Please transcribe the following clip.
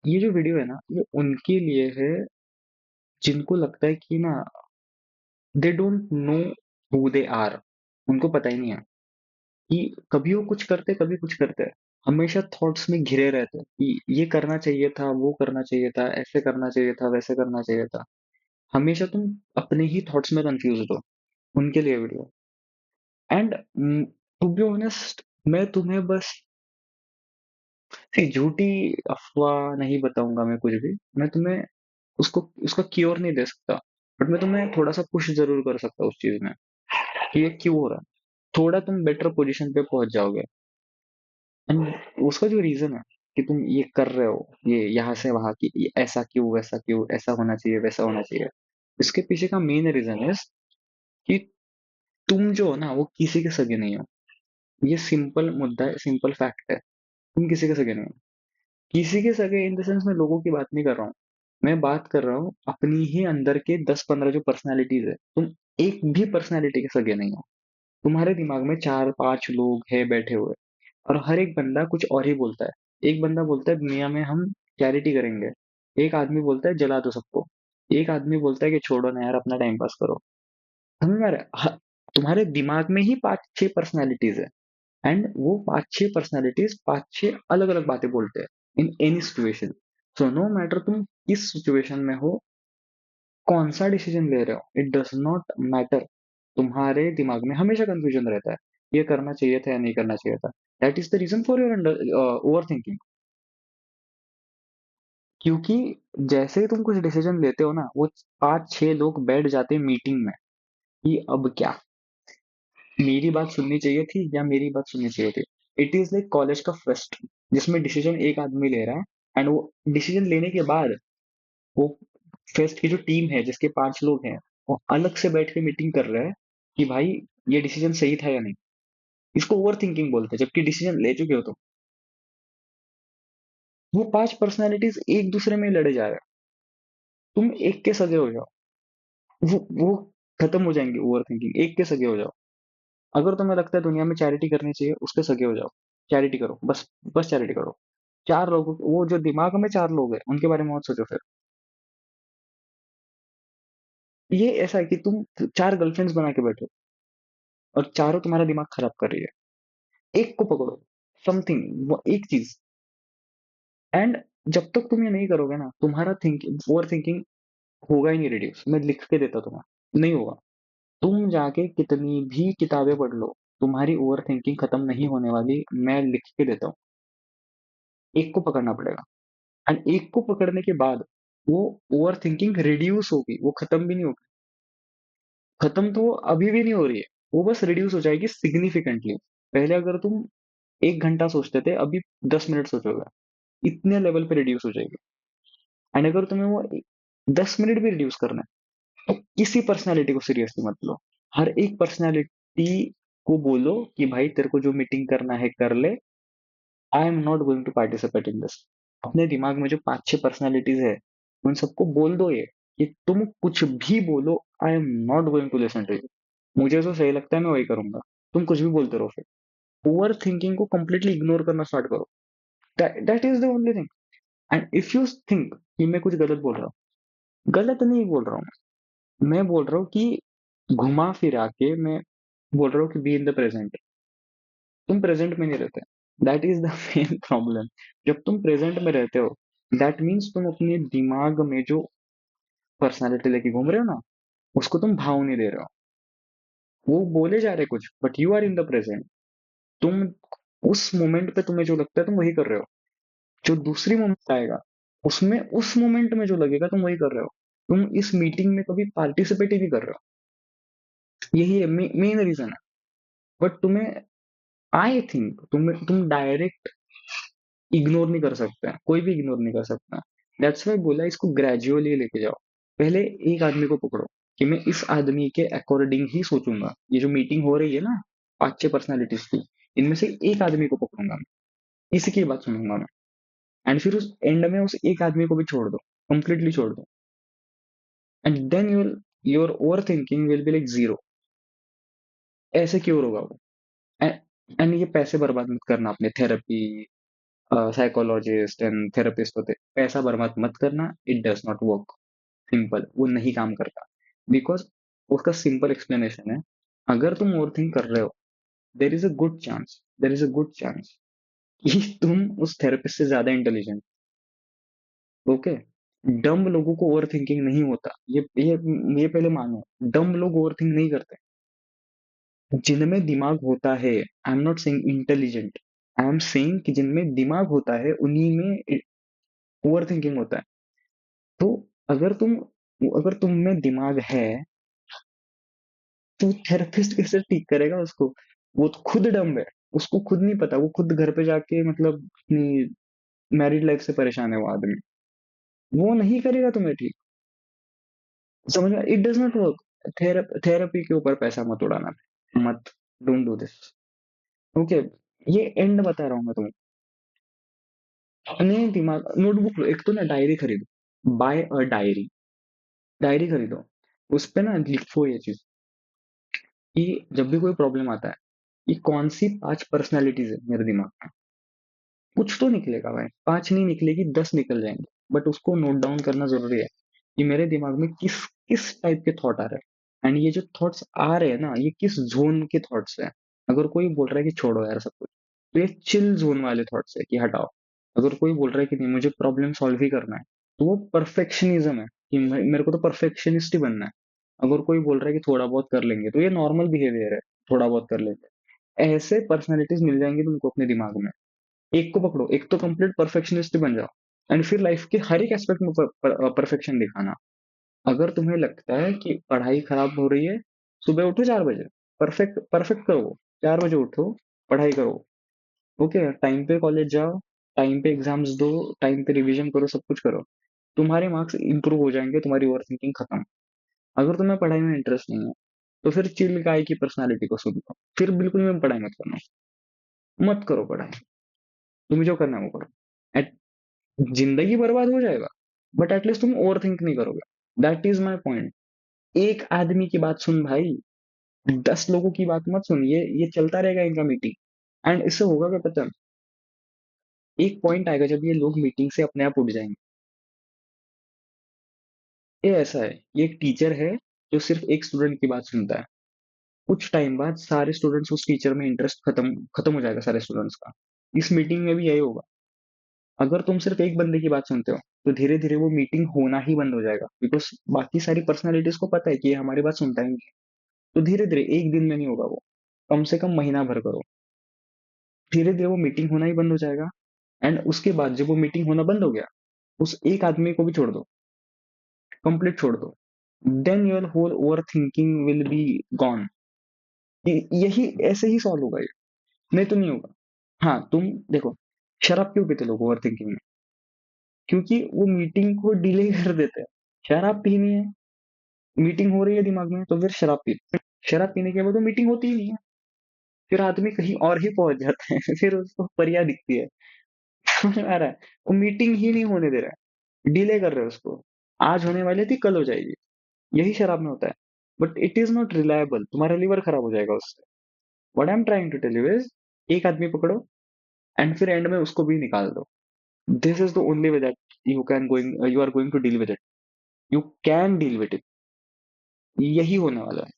ये जो वीडियो है ना, ये उनके लिए है जिनको लगता है कि ना they don't know who they are. उनको पता ही नहीं है कि कभी वो कुछ करते, कभी कुछ करते हैं। हमेशा थॉट्स में घिरे रहते हैं कि ये करना चाहिए था, वो करना चाहिए था, ऐसे करना चाहिए था, वैसे करना चाहिए था। हमेशा तुम अपने ही थॉट्स में कंफ्यूज हो। उनके लिए video. And to be honest, मैं तुम्हें बस झूठी अफवाह नहीं बताऊंगा। मैं कुछ भी, मैं तुम्हें उसको उसका क्योर नहीं दे सकता, बट मैं तुम्हें थोड़ा सा पुश जरूर कर सकता हूँ उस चीज में कि ये क्यों हो रहा है। थोड़ा तुम बेटर पोजीशन पे पहुंच जाओगे। एंड उसका जो रीजन है कि तुम ये कर रहे हो, ये यहाँ से वहां की, ये ऐसा क्यों, वैसा क्यों, ऐसा होना चाहिए, वैसा होना चाहिए, इसके पीछे का मेन रीजन है कि तुम जो हो ना, वो किसी के सगे नहीं हो। ये सिंपल मुद्दा है, सिंपल फैक्ट है। तुम किसी के सगे नहीं हो। किसी के सगे इन द सेंस, मैं लोगों की बात नहीं कर रहा हूँ। मैं बात कर रहा हूँ अपनी ही अंदर के 10-15 जो पर्सनालिटीज है। तुम एक भी पर्सनालिटी के सगे नहीं हो। तुम्हारे दिमाग में 4-5 लोग हैं बैठे हुए, और हर एक बंदा कुछ और ही बोलता है। एक बंदा बोलता है दुनिया में हम चैरिटी करेंगे। एक आदमी बोलता है जला दो सबको। एक आदमी बोलता है कि छोड़ो ना यार, अपना टाइम पास करो। समझ में आ रहा है? तुम्हारे दिमाग में ही 5-6 पर्सनालिटीज है। एंड वो 5-6 पर्सनालिटीज 5-6 अलग अलग बातें बोलते हैं in any situation. So no matter तुम किस सिचुएशन में हो, कौन सा डिसीजन ले रहे हो, इट डज नॉट मैटर। तुम्हारे दिमाग में हमेशा कंफ्यूजन रहता है, ये करना चाहिए था या नहीं करना चाहिए था। That is the reason for your overthinking. क्योंकि जैसे ही तुम कुछ डिसीजन लेते हो ना, वो 5-6 लोग बैठ जाते हैं मीटिंग में कि अब क्या, मेरी बात सुननी चाहिए थी या मेरी बात सुननी चाहिए थी। इट इज लाइक कॉलेज का फेस्ट, जिसमें डिसीजन एक आदमी ले रहा है। एंड वो डिसीजन लेने के बाद, वो फेस्ट की जो टीम है जिसके 5 लोग हैं, वो अलग से बैठ के मीटिंग कर रहे हैं कि भाई ये डिसीजन सही था या नहीं। इसको ओवर थिंकिंग बोलते हैं, जबकि डिसीजन ले चुके हो तुम। वो 5 पर्सनैलिटीज एक दूसरे में लड़े जा रहे हैं। तुम एक के सगे हो जाओ, वो खत्म हो जाएंगे। ओवर थिंकिंग, एक के सगे हो जाओ। अगर तुम्हें लगता है दुनिया में चैरिटी करनी चाहिए, उसके सगे हो जाओ। चैरिटी करो बस। बस चैरिटी करो। 4 लोगों, वो जो दिमाग में 4 लोग हैं, उनके बारे में मत सोचो फिर। ये ऐसा है कि तुम 4 गर्लफ्रेंड्स बना के बैठो, और चारों तुम्हारा दिमाग खराब कर रही है। एक को पकड़ो, समथिंग, वो एक चीज। एंड जब तक तुम ये नहीं करोगे ना, तुम्हारा थिंकिंग, ओवर थिंकिंग होगा ही नहीं रिड्यूस। मैं लिख के देता तुम्हें, नहीं होगा। तुम जाके कितनी भी किताबें पढ़ लो, तुम्हारी ओवर थिंकिंग खत्म नहीं होने वाली। मैं लिख के देता हूँ। एक को पकड़ना पड़ेगा। एंड एक को पकड़ने के बाद वो ओवर थिंकिंग रिड्यूस होगी, वो खत्म भी नहीं होगी। खत्म तो वो अभी भी नहीं हो रही है, वो बस रिड्यूस हो जाएगी सिग्निफिकेंटली। पहले अगर तुम 1 घंटा सोचते थे, अभी 10 मिनट सोचोगे। इतने लेवल पे रिड्यूस हो जाएगी। एंड अगर तुम्हें वो 10 मिनट भी रिड्यूस करना है, तो किसी पर्सनैलिटी को सीरियसली मत लो। हर एक पर्सनैलिटी को बोलो कि भाई तेरे को जो मीटिंग करना है कर ले। I am not going to participate in this. अपने दिमाग में जो 5-6 पर्सनैलिटीज है, उन सबको बोल दो ये कि तुम कुछ भी बोलो, I am not going to listen to you. मुझे जो सही लगता है मैं वही करूंगा। तुम कुछ भी बोलते रहो फिर। ओवर थिंकिंग को कंप्लीटली इग्नोर करना स्टार्ट करो। That is the only thing. And if you think कि मैं कुछ गलत बोल रहा हूँ, गलत नहीं बोल रहा हूँ। मैं बोल रहा हूँ कि घुमा फिरा के मैं बोल रहा हूँ कि बी इन द प्रेजेंट। तुम प्रेजेंट में नहीं रहते। That is the main problem. जब तुम प्रेजेंट में रहते हो, दैट मीन्स तुम अपने दिमाग में जो पर्सनालिटी लेके घूम रहे हो ना, उसको तुम भाव नहीं दे रहे हो। वो बोले जा रहे कुछ, but you are in the present. तुम उस मोमेंट पे तुम्हें जो लगता है तुम वही कर रहे हो। जो दूसरी मोमेंट आएगा, उसमें उस मोमेंट में जो लगेगा तुम वही कर रहे हो। तुम इस मीटिंग में कभी पार्टिसिपेट ही नहीं कर रहे हो। यही है मेन रीजन है। बट तुम्हें, आई थिंक तुम डायरेक्ट इग्नोर नहीं कर सकते हैं। कोई भी इग्नोर नहीं कर सकता। दैट्स वाई बोला इसको ग्रेजुअली लेके जाओ। पहले एक आदमी को पकड़ो कि मैं इस आदमी के अकॉर्डिंग ही सोचूंगा। ये जो मीटिंग हो रही है ना, 5-6 पर्सनैलिटीज की, इनमें से एक आदमी को पकड़ूंगा मैं। इसी की बात सुनूंगा मैं। एंड फिर उस एंड में उस एक आदमी को भी छोड़ दो, कंप्लीटली छोड़ दो। And then your overthinking will be like zero. ऐसे क्योर होगा वो। एंड ये पैसे बर्बाद मत करना अपने थेरेपी, साइकोलॉजिस्ट एंड थेरेपिस्ट होते, पैसा बर्बाद मत करना, it does not work. Simple, वो नहीं काम करता। बिकॉज उसका सिंपल एक्सप्लेनेशन है, अगर तुम ओवर थिंक कर रहे हो, there is a good chance कि तुम उस थेरेपिस्ट से ज्यादा इंटेलिजेंट। ओके, डम्ब लोगों को ओवर थिंकिंग नहीं होता, ये पहले मानो। डम्ब लोग ओवर थिंक नहीं करते, जिनमें दिमाग होता है। आई am not saying intelligent, I am saying कि जिनमें दिमाग होता है उन्हीं में ओवर थिंकिंग होता है। तो अगर तुम अगर तुम में दिमाग है, तो थेरेपिस्ट कैसे ठीक करेगा उसको? वो तो खुद डम्ब है, उसको खुद नहीं पता, वो खुद घर पे जाके मतलब अपनी मैरिड लाइफ से परेशान है वो आदमी, वो नहीं करेगा तुम्हें ठीक। समझ में? It does not work. Therapy के ऊपर पैसा मत उड़ाना, मत, डोंट डू दिस। ओके, ये एंड बता रहा हूँ मैं तुम्हें। अपने दिमाग, नोटबुक लो, एक तो ना डायरी खरीदो, बाय अ डायरी। डायरी खरीदो, उस पे ना लिखो ये चीज कि जब भी कोई प्रॉब्लम आता है, ये कौन सी 5 पर्सनैलिटीज है मेरे दिमाग में। कुछ तो निकलेगा भाई, 5 नहीं निकलेगी, 10 निकल जाएंगे, बट उसको नोट डाउन करना जरूरी है कि मेरे दिमाग में किस किस टाइप के थॉट आ रहे हैं, एंड ये जो थॉट्स आ रहे हैं ना, ये किस जोन के थॉट्स हैं। अगर कोई बोल रहा है कि छोड़ो यार सब कुछ, तो ये चिल जोन वाले थॉट्स है कि हटाओ। अगर कोई बोल रहा है कि नहीं मुझे प्रॉब्लम सॉल्व ही करना है, तो वो परफेक्शनिज्म है कि मेरे को तो परफेक्शनिस्ट ही बनना है। अगर कोई बोल रहा है कि थोड़ा बहुत कर लेंगे, तो ये नॉर्मल बिहेवियर है, थोड़ा बहुत कर लेंगे। ऐसे पर्सनैलिटीज मिल जाएंगी तुमको अपने दिमाग में। एक को पकड़ो, एक तो कंप्लीट परफेक्शनिस्ट बन जाओ, एंड फिर लाइफ के हर एक एस्पेक्ट में परफेक्शन दिखाना। अगर तुम्हें लगता है कि पढ़ाई खराब हो रही है, सुबह उठो 4 बजे, परफेक्ट परफेक्ट करो, 4 बजे उठो, पढ़ाई करो। ओके, टाइम पे कॉलेज जाओ, टाइम पे एग्जाम्स दो, टाइम पे रिवीजन करो, सब कुछ करो। तुम्हारे मार्क्स इंप्रूव हो जाएंगे, तुम्हारी ओवर थिंकिंग खत्म। अगर तुम्हें पढ़ाई में इंटरेस्ट नहीं है, तो फिर चिल गाय की पर्सनालिटी को सुन लो, फिर बिल्कुल भी पढ़ाई मत करना, मत करो पढ़ाई। तुम्हें जो करना है वो करो। जिंदगी बर्बाद हो जाएगा, बट एटलीस्ट तुम ओवर थिंक नहीं करोगे। That is my point. एक आदमी की बात सुन भाई, 10 लोगों की बात मत सुन, ये चलता रहेगा इनका मीटिंग। एंड इससे होगा क्या पता है? एक पॉइंट आएगा जब ये लोग मीटिंग से अपने आप उठ जाएंगे। ये ऐसा है, ये एक टीचर है जो सिर्फ एक स्टूडेंट की बात सुनता है। कुछ टाइम बाद सारे स्टूडेंट्स उस टीचर में इंटरेस्ट खत्म खत्म हो जाएगा सारे स्टूडेंट्स का। इस मीटिंग में भी यही होगा। अगर तुम सिर्फ एक बंदे की बात सुनते हो, तो धीरे धीरे वो मीटिंग होना ही बंद हो जाएगा, बिकॉज बाकी सारी पर्सनालिटीज को पता है कि ये हमारी बात सुनता ही नहीं है। तो धीरे धीरे, एक दिन में नहीं होगा वो, कम से कम महीना भर करो, धीरे धीरे वो मीटिंग होना ही बंद हो जाएगा। एंड उसके बाद जब वो मीटिंग होना बंद हो गया, उस एक आदमी को भी छोड़ दो, कंप्लीट छोड़ दो, then your whole overthinking will be gone. यही ऐसे ही सॉल्व होगा ये, नहीं तो नहीं होगा। हाँ, तुम देखो, शराब क्यों पीते लोग ओवर थिंकिंग में? क्योंकि वो मीटिंग को डिले कर देते हैं। शराब पीनी है, मीटिंग हो रही है दिमाग में, तो फिर शराब पी, शराब पीने के बाद वो मीटिंग होती ही नहीं है, फिर आदमी कहीं और ही पहुंच जाता है फिर उसको परिया दिखती है। समझ में आ रहा है? वो मीटिंग ही नहीं होने दे रहा है, डिले कर रहे हो उसको। आज होने वाली थी, कल हो जाएगी। यही शराब में होता है। But it is not reliable, तुम्हारा लीवर खराब हो जाएगा उससे। What I am trying to tell you is, एक आदमी पकड़ो, एंड फिर एंड में उसको भी निकाल दो। This is the only way that you are going to deal with it. You can deal with it. यही होने वाला है।